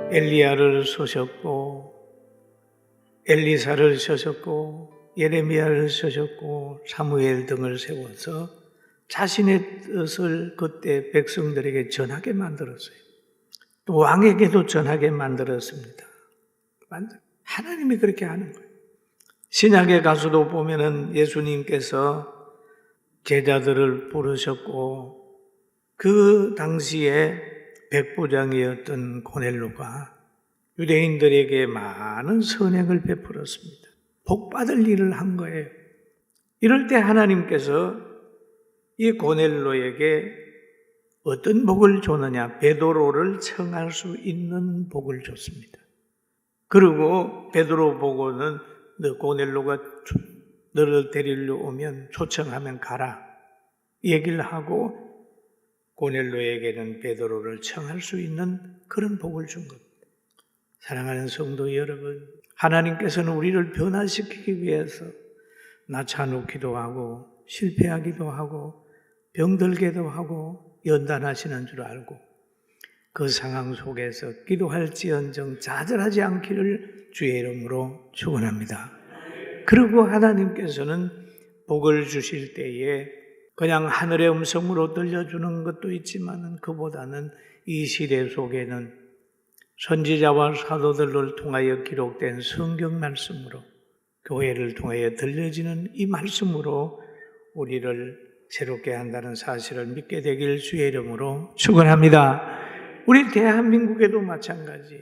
엘리야를 쏘셨고 엘리사를 쏘셨고 예레미야를 쏘셨고 사무엘 등을 세워서 자신의 뜻을 그때 백성들에게 전하게 만들었어요. 또 왕에게도 전하게 만들었습니다. 하나님이 그렇게 하는 거예요. 신약에 가서도 보면은 예수님께서 제자들을 부르셨고 그 당시에 백부장이었던 고넬로가 유대인들에게 많은 선행을 베풀었습니다. 복받을 일을 한 거예요. 이럴 때 하나님께서 이 고넬로에게 어떤 복을 줬느냐? 베드로를 청할 수 있는 복을 줬습니다. 그리고 베드로 보고는 너 고넬로가 너를 데리러 오면 초청하면 가라 얘기를 하고 고넬로에게는 베드로를 청할 수 있는 그런 복을 준 겁니다. 사랑하는 성도 여러분, 하나님께서는 우리를 변화시키기 위해서 낮춰놓기도 하고 실패하기도 하고 병들게도 하고 연단하시는 줄 알고 그 상황 속에서 기도할지언정 좌절하지 않기를 주의 이름으로 축원합니다. 그리고 하나님께서는 복을 주실 때에 그냥 하늘의 음성으로 들려주는 것도 있지만 그보다는 이 시대 속에는 선지자와 사도들을 통하여 기록된 성경 말씀으로 교회를 통하여 들려지는 이 말씀으로 우리를 새롭게 한다는 사실을 믿게 되길 주의 이름으로 축원합니다. 우리 대한민국에도 마찬가지.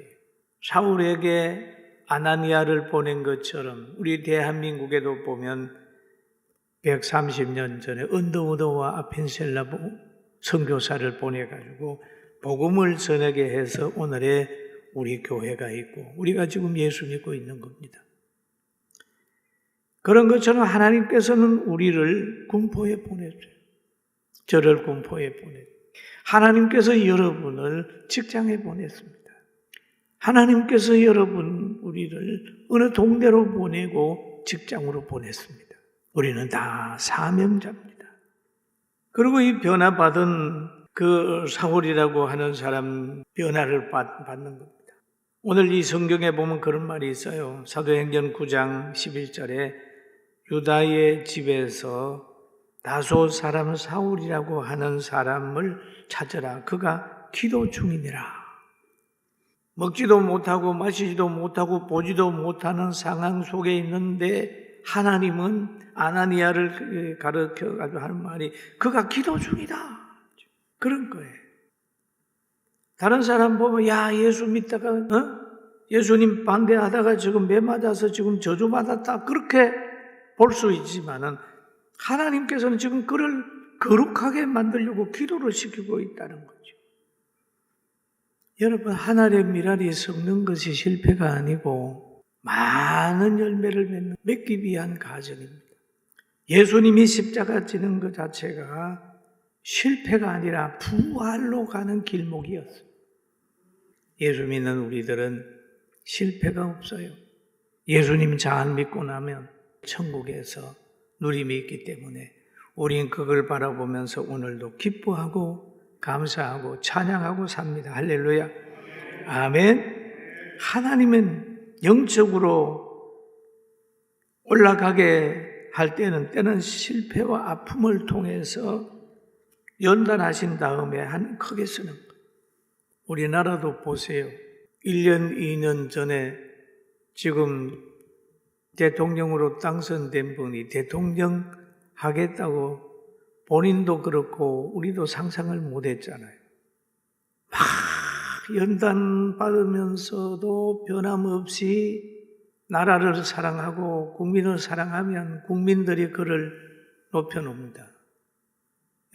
사울에게 아나니아를 보낸 것처럼 우리 대한민국에도 보면 130년 전에 언더우드와 아펜셀라 선교사를 보내가지고 복음을 전하게 해서 오늘의 우리 교회가 있고 우리가 지금 예수 믿고 있는 겁니다. 그런 것처럼 하나님께서는 우리를 군포에 보내줘요. 저를 군포에 보내줘요. 하나님께서 여러분을 직장에 보냈습니다. 하나님께서 우리를 어느 동네로 보내고 직장으로 보냈습니다. 우리는 다 사명자입니다. 그리고 이 변화받은 그 사울이라고 하는 사람 변화를 받는 겁니다. 오늘 이 성경에 보면 그런 말이 있어요. 사도행전 9장 11절에 유다의 집에서 다소 사람 사울이라고 하는 사람을 찾으라. 그가 기도 중이니라. 먹지도 못하고 마시지도 못하고 보지도 못하는 상황 속에 있는데 하나님은 아나니아를 가르쳐가지고 하는 말이 그가 기도 중이다. 그런 거예요. 다른 사람 보면 야 예수 믿다가 예수님 반대하다가 지금 매 맞아서 지금 저주받았다. 그렇게 볼 수 있지만은 하나님께서는 지금 그를 거룩하게 만들려고 기도를 시키고 있다는 거죠. 여러분 하늘의 미랄이 썩는 것이 실패가 아니고 많은 열매를 맺기 위한 과정입니다. 예수님이 십자가 지는 것 자체가 실패가 아니라 부활로 가는 길목이었어요. 예수 믿는 우리들은 실패가 없어요. 예수님 잘 믿고 나면 천국에서 누림이 있기 때문에 우린 그걸 바라보면서 오늘도 기뻐하고 감사하고 찬양하고 삽니다. 할렐루야. 아멘. 하나님은 영적으로 올라가게 할 때는 실패와 아픔을 통해서 연단하신 다음에 크게 쓰는 거예요. 우리나라도 보세요. 1년, 2년 전에 지금 대통령으로 당선된 분이 대통령 하겠다고 본인도 그렇고 우리도 상상을 못했잖아요. 막 연단받으면서도 변함없이 나라를 사랑하고 국민을 사랑하면 국민들이 그를 높여놓습니다.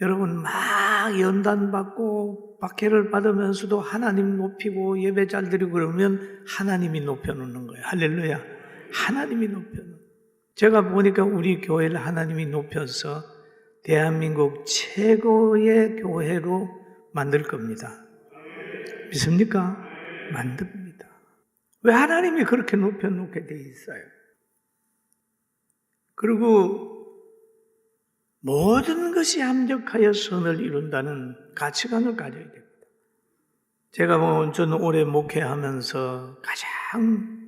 여러분 막 연단받고 박해를 받으면서도 하나님 높이고 예배 잘 드리고 그러면 하나님이 높여놓는 거예요. 할렐루야. 하나님이 높여놓는. 제가 보니까 우리 교회를 하나님이 높여서 대한민국 최고의 교회로 만들 겁니다. 믿습니까? 만듭니다. 왜 하나님이 그렇게 높여놓게 돼 있어요? 그리고 모든 것이 합력하여 선을 이룬다는 가치관을 가져야 됩니다. 저는 올해 목회하면서 가장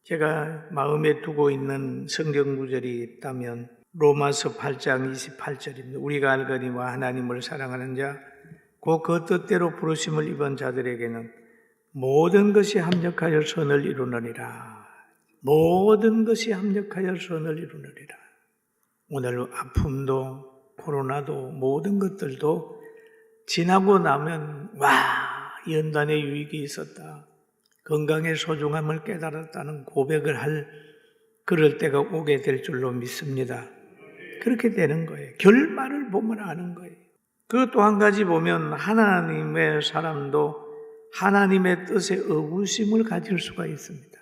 제가 마음에 두고 있는 성경 구절이 있다면 로마서 8장 28절입니다. 우리가 알거니와 하나님을 사랑하는 자, 곧 그 뜻대로 부르심을 입은 자들에게는 모든 것이 합력하여 선을 이루느니라. 모든 것이 합력하여 선을 이루느니라. 오늘 아픔도 코로나도 모든 것들도 지나고 나면 연단의 유익이 있었다. 건강의 소중함을 깨달았다는 고백을 할 그럴 때가 오게 될 줄로 믿습니다. 그렇게 되는 거예요. 결말을 보면 아는 거예요. 그 또 한 가지 보면 하나님의 사람도 하나님의 뜻에 의구심을 가질 수가 있습니다.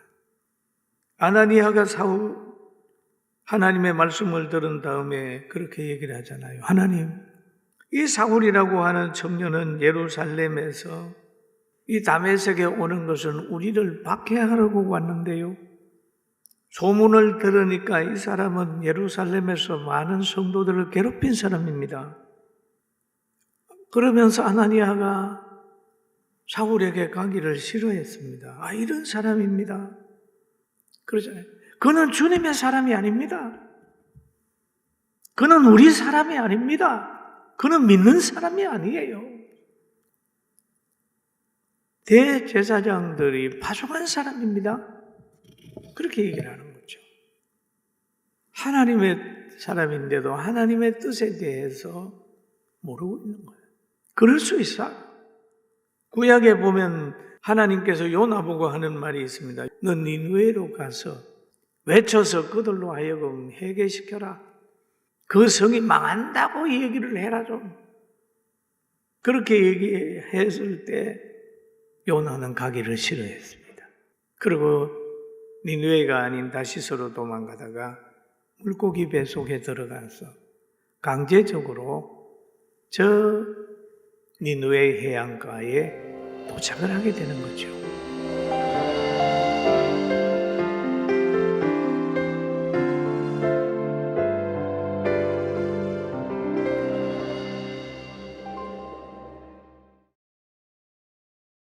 아나니아가 하나님의 말씀을 들은 다음에 그렇게 얘기를 하잖아요. 하나님, 이 사울이라고 하는 청년은 예루살렘에서 이 다메섹에 오는 것은 우리를 박해하려고 왔는데요. 소문을 들으니까 이 사람은 예루살렘에서 많은 성도들을 괴롭힌 사람입니다. 그러면서 아나니아가 사울에게 가기를 싫어했습니다. 이런 사람입니다. 그러잖아요. 그는 주님의 사람이 아닙니다. 그는 우리 사람이 아닙니다. 그는 믿는 사람이 아니에요. 대제사장들이 파송한 사람입니다. 그렇게 얘기를 하는 거죠. 하나님의 사람인데도 하나님의 뜻에 대해서 모르고 있는 거예요. 그럴 수 있어. 구약에 보면 하나님께서 요나 보고 하는 말이 있습니다. 너 니느웨로 가서 외쳐서 그들로 하여금 회개시켜라. 그 성이 망한다고 얘기를 해라 좀. 그렇게 얘기했을 때 요나는 가기를 싫어했습니다. 그리고 니느웨가 아닌 다시스로 도망가다가 물고기 배 속에 들어가서 강제적으로 저 니느웨 해안가에 도착을 하게 되는 거죠.